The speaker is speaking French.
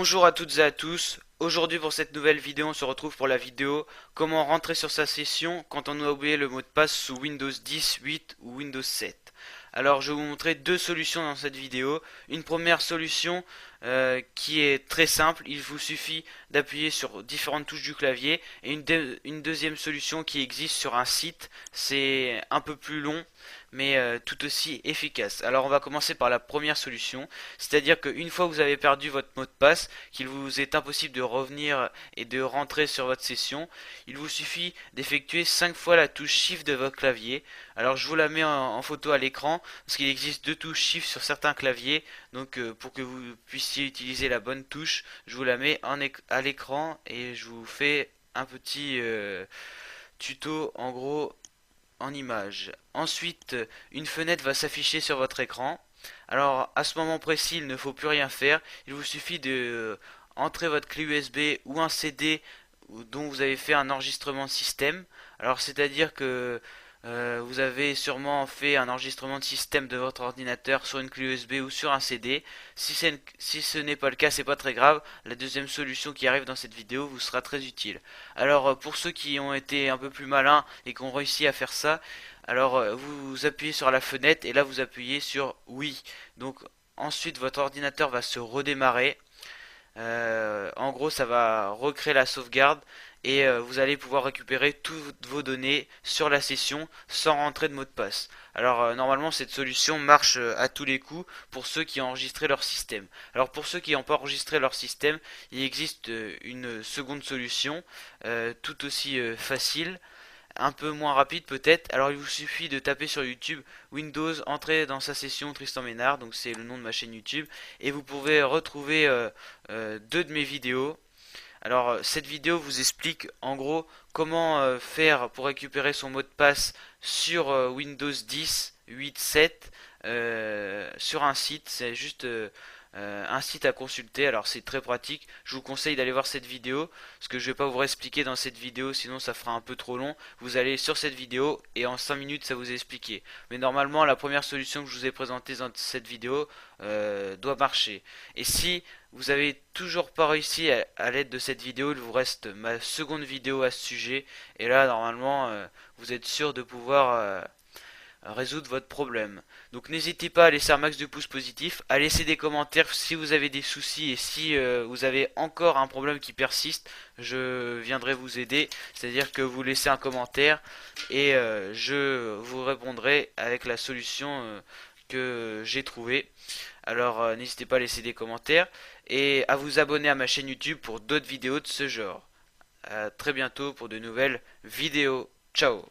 Bonjour à toutes et à tous. Aujourd'hui pour cette nouvelle vidéo, on se retrouve pour la vidéo comment rentrer sur sa session quand on a oublié le mot de passe sous Windows 10, 8 ou Windows 7. Alors je vais vous montrer deux solutions dans cette vidéo. Une première solution qui est très simple, il vous suffit d'appuyer sur différentes touches du clavier, et une deuxième solution qui existe sur un site, c'est un peu plus long mais tout aussi efficace. Alors on va commencer par la première solution, c'est-à-dire qu'une fois que vous avez perdu votre mot de passe, qu'il vous est impossible de revenir et de rentrer sur votre session, il vous suffit d'effectuer 5 fois la touche Shift de votre clavier. Alors je vous la mets en photo à l'écran, parce qu'il existe deux touches Shift sur certains claviers, donc pour que vous puissiez utiliser la bonne touche, je vous la mets à l'écran et je vous fais un petit tuto en gros en image. Ensuite, une fenêtre va s'afficher sur votre écran. Alors, à ce moment précis, il ne faut plus rien faire. Il vous suffit de entrer votre clé USB ou un CD dont vous avez fait un enregistrement de système. Alors, c'est-à-dire que vous avez sûrement fait un enregistrement de système de votre ordinateur sur une clé USB ou sur un CD. Si ce n'est pas le cas, c'est pas très grave. La deuxième solution qui arrive dans cette vidéo vous sera très utile. Alors pour ceux qui ont été un peu plus malins et qui ont réussi à faire ça, alors vous appuyez sur la fenêtre et là vous appuyez sur oui. Donc ensuite votre ordinateur va se redémarrer. En gros, ça va recréer la sauvegarde et vous allez pouvoir récupérer toutes vos données sur la session sans rentrer de mot de passe. Alors normalement cette solution marche à tous les coups pour ceux qui ont enregistré leur système. Alors pour ceux qui n'ont pas enregistré leur système, il existe une seconde solution tout aussi facile, un peu moins rapide peut-être. Alors il vous suffit de taper sur YouTube Windows, entrer dans sa session Tristan Ménard, donc c'est le nom de ma chaîne YouTube, et vous pouvez retrouver deux de mes vidéos. Alors cette vidéo vous explique en gros comment faire pour récupérer son mot de passe sur Windows 10, 8, 7 sur un site. C'est juste un site à consulter. Alors c'est très pratique. Je vous conseille d'aller voir cette vidéo parce que je vais pas vous réexpliquer dans cette vidéo, sinon ça fera un peu trop long. Vous allez sur cette vidéo et en 5 minutes ça vous est expliqué. Mais normalement la première solution que je vous ai présentée dans cette vidéo doit marcher. Et si vous avez toujours pas réussi à l'aide de cette vidéo, il vous reste ma seconde vidéo à ce sujet. Et là normalement vous êtes sûr de pouvoir résoudre votre problème. Donc n'hésitez pas à laisser un max de pouces positifs, à laisser des commentaires si vous avez des soucis et si vous avez encore un problème qui persiste, je viendrai vous aider. C'est-à-dire que vous laissez un commentaire et je vous répondrai avec la solution que j'ai trouvée. Alors n'hésitez pas à laisser des commentaires et à vous abonner à ma chaîne YouTube pour d'autres vidéos de ce genre. À très bientôt pour de nouvelles vidéos. Ciao.